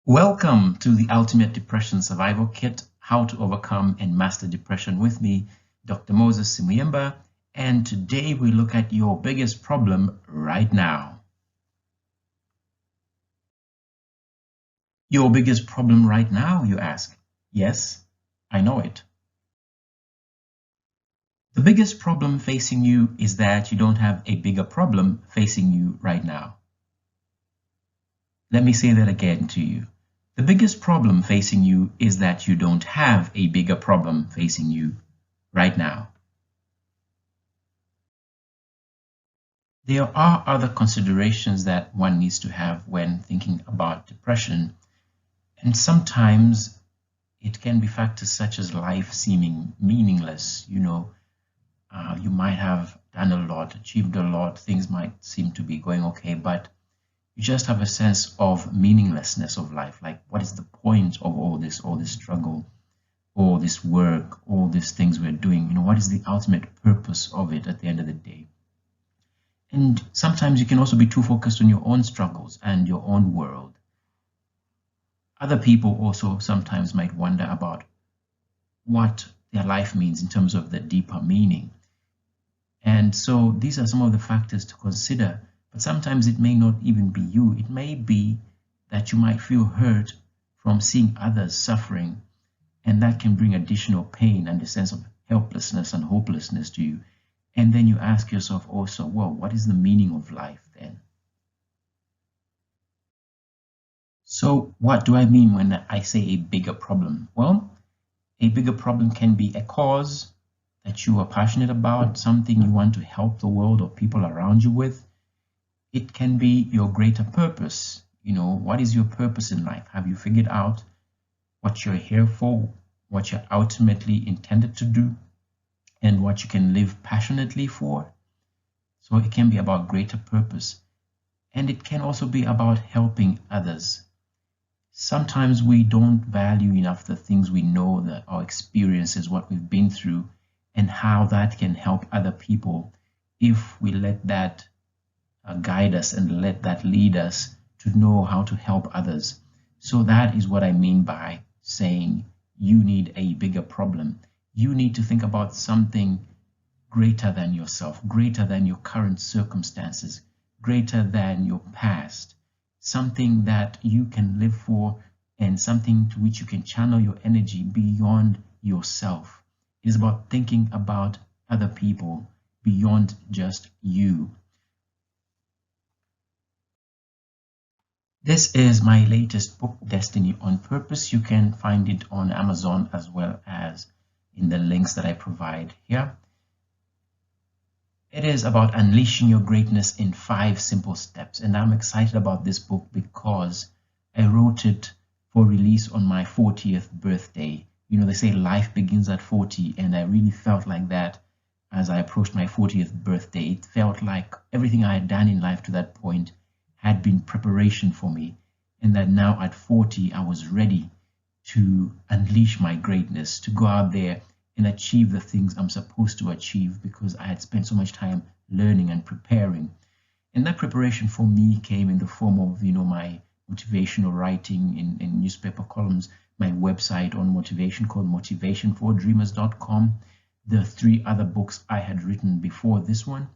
Welcome to the Ultimate Depression Survival Kit, How to Overcome and Master Depression with me, Dr. Moses Simuyemba, and today we look at your biggest problem right now. Your biggest problem right now, you ask? Yes, I know it. The biggest problem facing you is that you don't have a bigger problem facing you right now. Let me say that again to you. The biggest problem facing you is that you don't have a bigger problem facing you right now. There are other considerations that one needs to have when thinking about depression, and sometimes it can be factors such as life seeming meaningless. You might have done a lot, achieved a lot, things might seem to be going okay, but you just have a sense of meaninglessness of life. Like, what is the point of all this struggle, all this work, all these things we're doing? What is the ultimate purpose of it at the end of the day? And sometimes you can also be too focused on your own struggles and your own world. Other people also sometimes might wonder about what their life means in terms of the deeper meaning. And so these are some of the factors to consider. But sometimes it may not even be you. It may be that you might feel hurt from seeing others suffering, and that can bring additional pain and a sense of helplessness and hopelessness to you. And then you ask yourself also, well, what is the meaning of life then? So what do I mean when I say a bigger problem? Well, a bigger problem can be a cause that you are passionate about, something you want to help the world or people around you with. It can be your greater purpose. What is your purpose in life? Have you figured out what you're here for, what you're ultimately intended to do, and what you can live passionately for? So it can be about greater purpose. And it can also be about helping others. Sometimes we don't value enough the things we know, that our experiences, what we've been through, and how that can help other people if we let that guide us and let that lead us to know how to help others. So that is what I mean by saying you need a bigger problem. You need to think about something greater than yourself, greater than your current circumstances, greater than your past, something that you can live for and something to which you can channel your energy beyond yourself. It is about thinking about other people beyond just you. This is my latest book, Destiny on Purpose. You can find it on Amazon as well as in the links that I provide here. It is about unleashing your greatness in 5 simple steps. And I'm excited about this book because I wrote it for release on my 40th birthday. They say life begins at 40, and I really felt like that as I approached my 40th birthday. It felt like everything I had done in life to that point had been preparation for me, and that now at 40 I was ready to unleash my greatness, to go out there and achieve the things I'm supposed to achieve, because I had spent so much time learning and preparing. And that preparation for me came in the form of my motivational writing in newspaper columns, my website on motivation called motivationfordreamers.com, the 3 other books I had written before this one.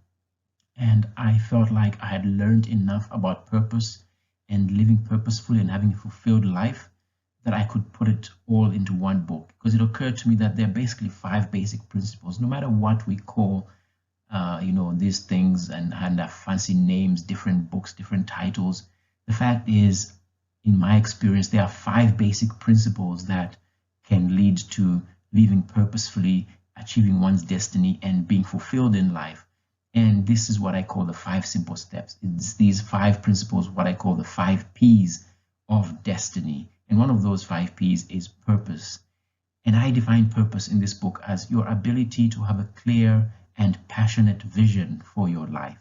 And I felt like I had learned enough about purpose and living purposefully and having a fulfilled life that I could put it all into one book, because it occurred to me that there are basically 5 basic principles. No matter what we call these things and have fancy names, different books, different titles, the fact is, in my experience, there are 5 basic principles that can lead to living purposefully, achieving one's destiny, and being fulfilled in life. And this is what I call the 5 simple steps. It's these 5 principles, what I call the 5 P's of destiny. And one of those 5 P's is purpose. And I define purpose in this book as your ability to have a clear and passionate vision for your life.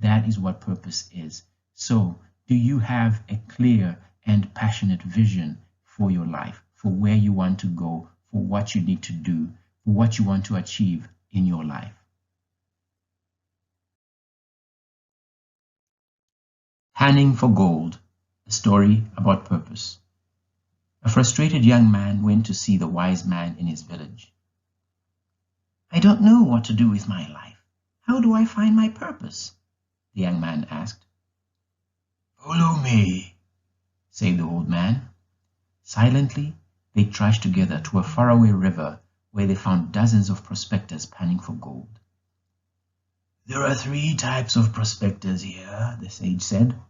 That is what purpose is. So, do you have a clear and passionate vision for your life, for where you want to go, for what you need to do, for what you want to achieve in your life? Panning for Gold, a story about purpose. A frustrated young man went to see the wise man in his village. "I don't know what to do with my life. How do I find my purpose?" the young man asked. "Follow me," said the old man. Silently, they trudged together to a faraway river where they found dozens of prospectors panning for gold. "There are 3 types of prospectors here," the sage said.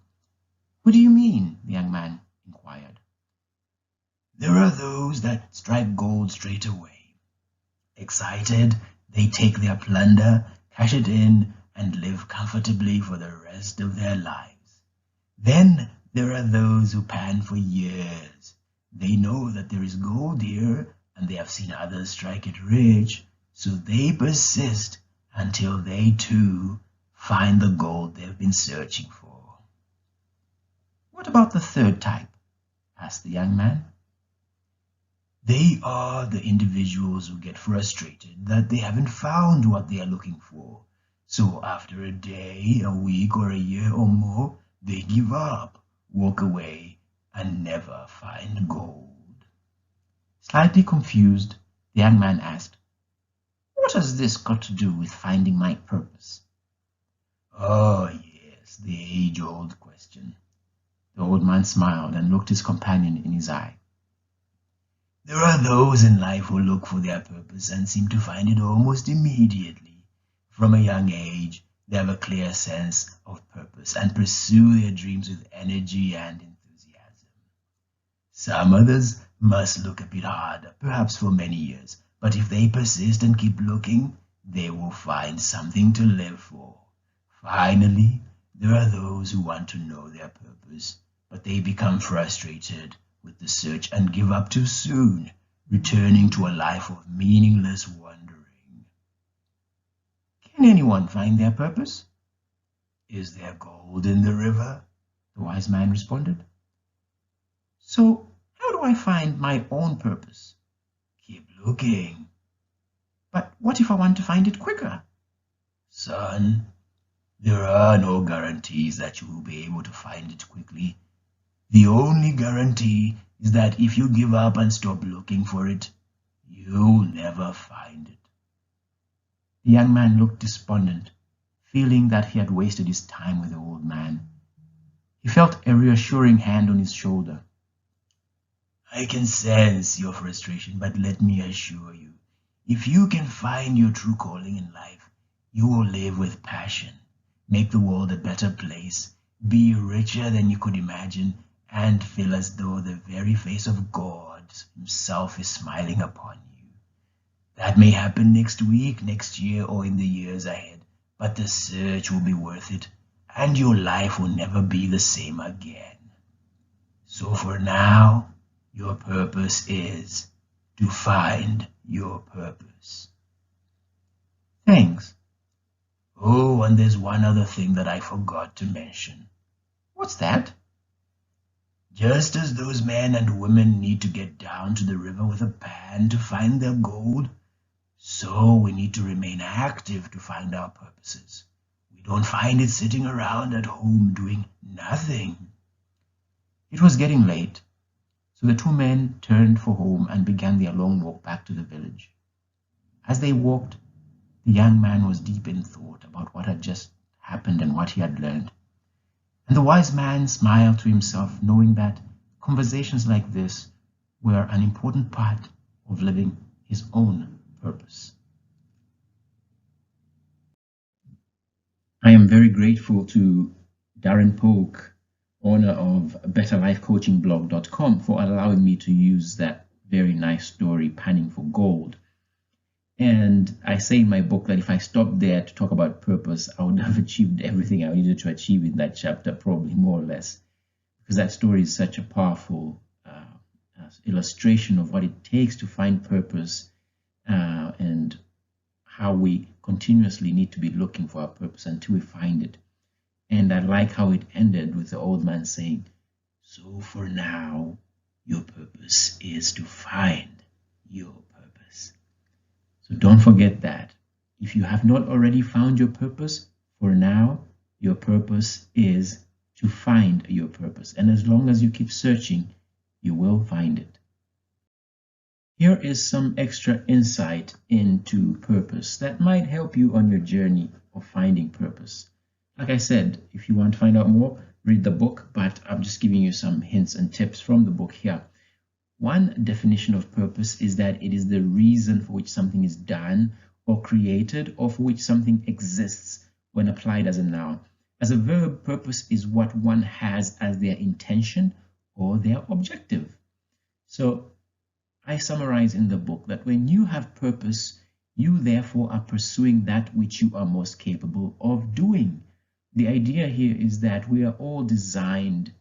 "What do you mean?" the young man inquired. "There are those that strike gold straight away. Excited, they take their plunder, cash it in, and live comfortably for the rest of their lives. Then there are those who pan for years. They know that there is gold here, and they have seen others strike it rich, so they persist until they too find the gold they've been searching for." "What about the 3rd type?" asked the young man. "They are the individuals who get frustrated that they haven't found what they are looking for. So after a day, a week, or a year or more, they give up, walk away, and never find gold." Slightly confused, the young man asked, "What has this got to do with finding my purpose?" "Oh, yes, the age-old question." The old man smiled and looked his companion in his eye. "There are those in life who look for their purpose and seem to find it almost immediately. From a young age, they have a clear sense of purpose and pursue their dreams with energy and enthusiasm. Some others must look a bit harder, perhaps for many years, but if they persist and keep looking, they will find something to live for. Finally, there are those who want to know their purpose, but they become frustrated with the search and give up too soon, returning to a life of meaningless wandering." "Can anyone find their purpose?" "Is there gold in the river?" the wise man responded. "So how do I find my own purpose?" "Keep looking." "But what if I want to find it quicker?" "Son, there are no guarantees that you will be able to find it quickly. The only guarantee is that if you give up and stop looking for it, you'll never find it." The young man looked despondent, feeling that he had wasted his time with the old man. He felt a reassuring hand on his shoulder. "I can sense your frustration, but let me assure you, if you can find your true calling in life, you will live with passion, make the world a better place, be richer than you could imagine, and feel as though the very face of God himself is smiling upon you. That may happen next week, next year, or in the years ahead, but the search will be worth it, and your life will never be the same again. So for now, your purpose is to find your purpose." "Thanks." "Oh, and there's one other thing that I forgot to mention." "What's that?" "Just as those men and women need to get down to the river with a pan to find their gold, so we need to remain active to find our purposes. We don't find it sitting around at home doing nothing." It was getting late, so the 2 men turned for home and began their long walk back to the village. As they walked, the young man was deep in thought about what had just happened and what he had learned. And the wise man smiled to himself, knowing that conversations like this were an important part of living his own purpose. I am very grateful to Darren Polk, owner of BetterLifeCoachingBlog.com, for allowing me to use that very nice story, Panning for Gold. And I say in my book that if I stopped there to talk about purpose, I would have achieved everything I needed to achieve in that chapter, probably more or less, because that story is such a powerful illustration of what it takes to find purpose and how we continuously need to be looking for our purpose until we find it. And I like how it ended with the old man saying, "So for now, your purpose is to find your purpose." So don't forget that. If you have not already found your purpose, for now, your purpose is to find your purpose. And as long as you keep searching, you will find it. Here is some extra insight into purpose that might help you on your journey of finding purpose. Like I said, if you want to find out more, read the book, but I'm just giving you some hints and tips from the book here. One definition of purpose is that it is the reason for which something is done or created, or for which something exists when applied as a noun. As a verb, purpose is what one has as their intention or their objective. So I summarize in the book that when you have purpose, you therefore are pursuing that which you are most capable of doing. The idea here is that we are all designed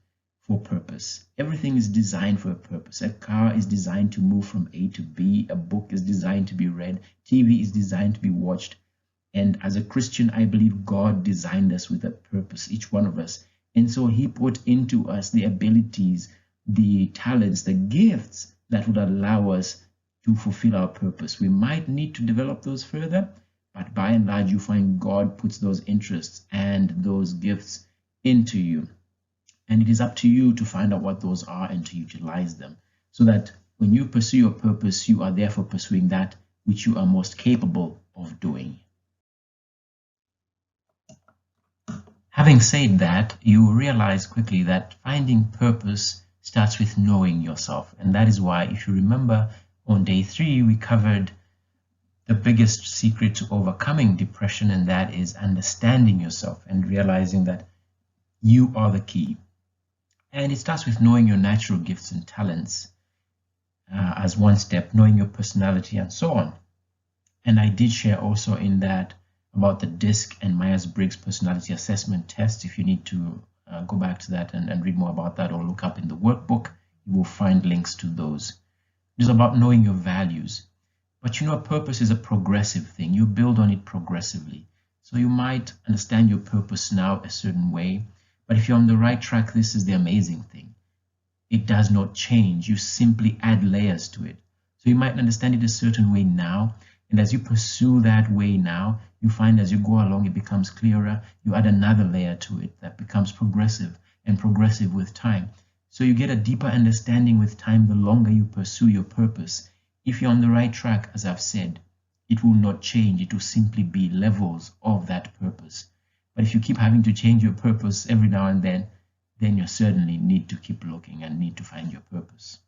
for purpose. Everything is designed for a purpose. A car is designed to move from A to B. A book is designed to be read. TV is designed to be watched. And as a Christian, I believe God designed us with a purpose, each one of us. And so he put into us the abilities, the talents, the gifts that would allow us to fulfill our purpose. We might need to develop those further, but by and large, you find God puts those interests and those gifts into you. And it is up to you to find out what those are and to utilize them, so that when you pursue your purpose, you are therefore pursuing that which you are most capable of doing. Having said that, you realize quickly that finding purpose starts with knowing yourself. And that is why, if you remember, on day 3, we covered the biggest secret to overcoming depression, and that is understanding yourself and realizing that you are the key. And it starts with knowing your natural gifts and talents as one step, knowing your personality and so on. And I did share also in that about the DISC and Myers-Briggs personality assessment test. If you need to go back to that and read more about that, or look up in the workbook, you will find links to those. It is about knowing your values. But you know, purpose is a progressive thing. You build on it progressively. So you might understand your purpose now a certain way, but if you're on the right track, this is the amazing thing. It does not change. You simply add layers to it. So you might understand it a certain way now, and as you pursue that way now, you find as you go along, it becomes clearer. You add another layer to it that becomes progressive and progressive with time. So you get a deeper understanding with time the longer you pursue your purpose. If you're on the right track, as I've said, it will not change. It will simply be levels of that purpose. But if you keep having to change your purpose every now and then you certainly need to keep looking and need to find your purpose.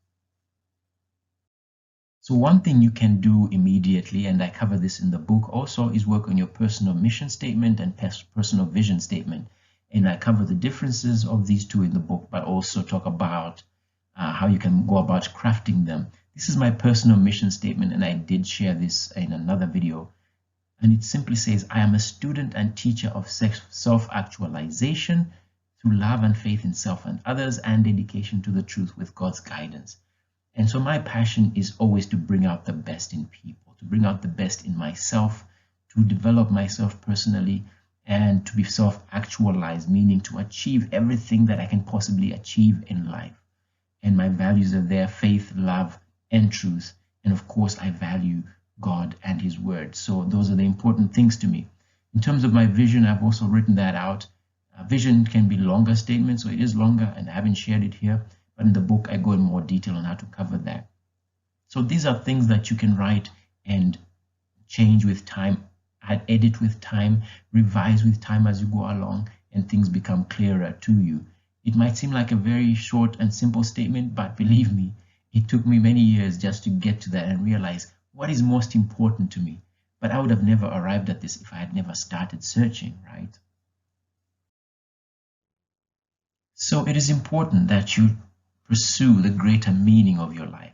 So one thing you can do immediately, and I cover this in the book also, is work on your personal mission statement and personal vision statement. And I cover the differences of these two in the book, but also talk about how you can go about crafting them. This is my personal mission statement, and I did share this in another video. And it simply says, I am a student and teacher of self-actualization through love and faith in self and others, and dedication to the truth with God's guidance. And so my passion is always to bring out the best in people, to bring out the best in myself, to develop myself personally, and to be self-actualized, meaning to achieve everything that I can possibly achieve in life. And my values are there: faith, love, and truth. And of course, I value God and his word. So those are the important things to me. In terms of my vision, I've also written that out. Vision can be longer statements, so it is longer, and I haven't shared it here. But in the book, I go in more detail on how to cover that. So these are things that you can write and change with time, add, edit with time, revise with time as you go along, and things become clearer to you. It might seem like a very short and simple statement, but believe me, it took me many years just to get to that and realize what is most important to me. But I would have never arrived at this if I had never started searching, right? So it is important that you pursue the greater meaning of your life.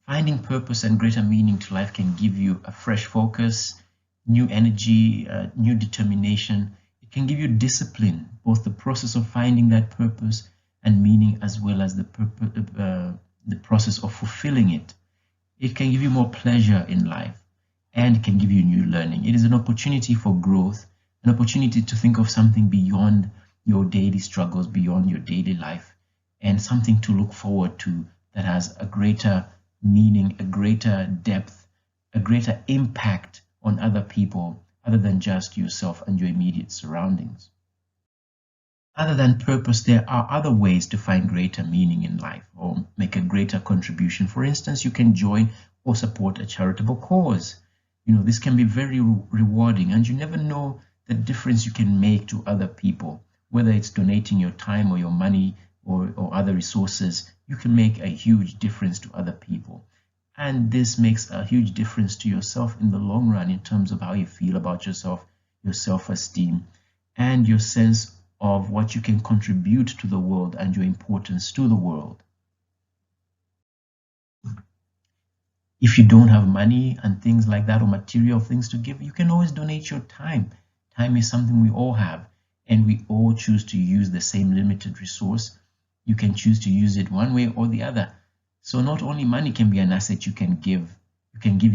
Finding purpose and greater meaning to life can give you a fresh focus, new energy, new determination. It can give you discipline, both the process of finding that purpose and meaning, as well as the process of fulfilling it. It can give you more pleasure in life, and it can give you new learning. It is an opportunity for growth, an opportunity to think of something beyond your daily struggles, beyond your daily life, and something to look forward to that has a greater meaning, a greater depth, a greater impact on other people other than just yourself and your immediate surroundings. Other than purpose, there are other ways to find greater meaning in life or make a greater contribution. For instance, you can join or support a charitable cause. This can be very rewarding, and you never know the difference you can make to other people, whether it's donating your time or your money or other resources. You can make a huge difference to other people. And this makes a huge difference to yourself in the long run in terms of how you feel about yourself, your self-esteem, and your sense of what you can contribute to the world and your importance to the world. If you don't have money and things like that, or material things to give, you can always donate your time. Time is something we all have, and we all choose to use the same limited resource. You can choose to use it one way or the other. So not only money can be an asset you can give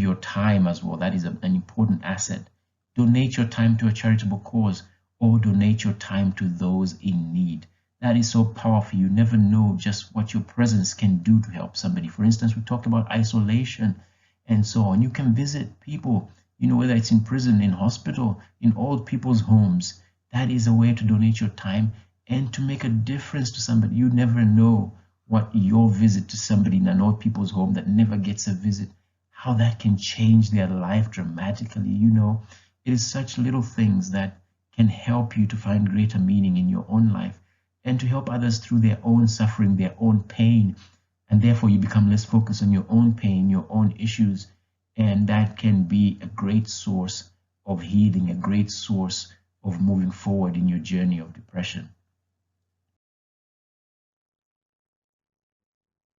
your time as well. That is an important asset. Donate your time to a charitable cause, or donate your time to those in need. That is so powerful. You never know just what your presence can do to help somebody. For instance, we talked about isolation and so on. You can visit people, whether it's in prison, in hospital, in old people's homes. That is a way to donate your time and to make a difference to somebody. You never know what your visit to somebody in an old people's home that never gets a visit, how that can change their life dramatically. It is such little things that can help you to find greater meaning in your own life and to help others through their own suffering, their own pain. And therefore you become less focused on your own pain, your own issues. And that can be a great source of healing, a great source of moving forward in your journey of depression.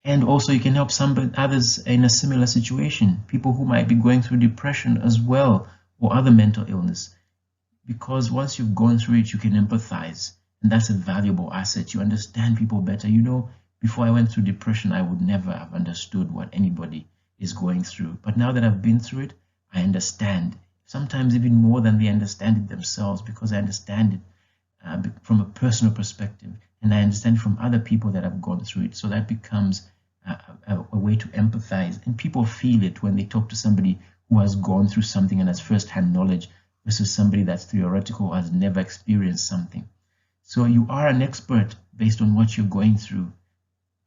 And also you can help others in a similar situation, people who might be going through depression as well, or other mental illness. Because once you've gone through it, you can empathize, and that's a valuable asset. You understand people better. Before I went through depression, I would never have understood what anybody is going through. But now that I've been through it, I understand, sometimes even more than they understand it themselves, because I understand it from a personal perspective, and I understand from other people that have gone through it. So that becomes a way to empathize, and people feel it when they talk to somebody who has gone through something and has first-hand knowledge versus somebody that's theoretical, has never experienced something. So you are an expert based on what you're going through.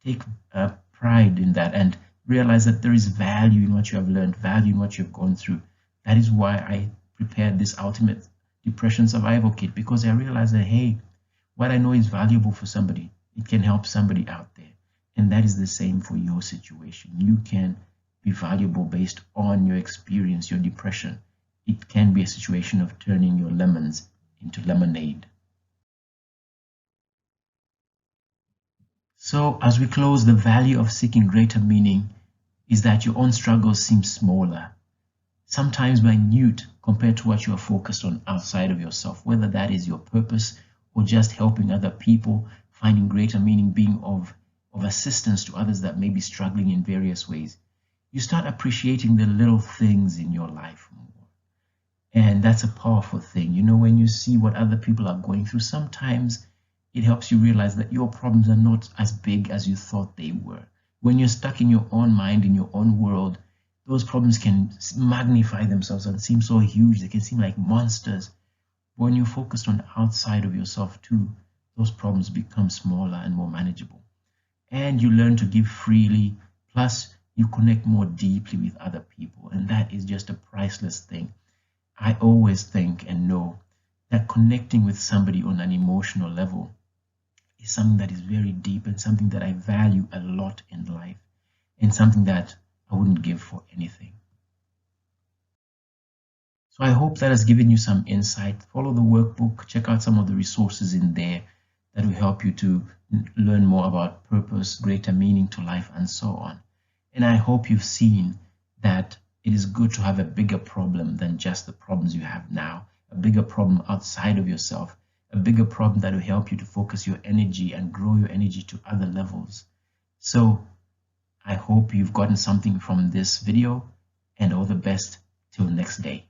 Take pride in that and realize that there is value in what you have learned, value in what you've gone through. That is why I prepared this Ultimate Depression Survival Kit, because I realized that, hey, what I know is valuable for somebody. It can help somebody out there. And that is the same for your situation. You can be valuable based on your experience, your depression. It can be a situation of turning your lemons into lemonade. So as we close, the value of seeking greater meaning is that your own struggles seem smaller, sometimes minute compared to what you are focused on outside of yourself, whether that is your purpose or just helping other people, finding greater meaning, being of assistance to others that may be struggling in various ways. You start appreciating the little things in your life more. And that's a powerful thing. When you see what other people are going through, sometimes it helps you realize that your problems are not as big as you thought they were. When you're stuck in your own mind, in your own world, those problems can magnify themselves and seem so huge. They can seem like monsters. When you're focused on outside of yourself too, those problems become smaller and more manageable. And you learn to give freely, plus you connect more deeply with other people, and that is just a priceless thing. I always think and know that connecting with somebody on an emotional level is something that is very deep and something that I value a lot in life, and something that I wouldn't give for anything. So I hope that has given you some insight. Follow the workbook, check out some of the resources in there that will help you to learn more about purpose, greater meaning to life, and so on. And I hope you've seen that it is good to have a bigger problem than just the problems you have now, a bigger problem outside of yourself, a bigger problem that will help you to focus your energy and grow your energy to other levels. So I hope you've gotten something from this video, and all the best till next day.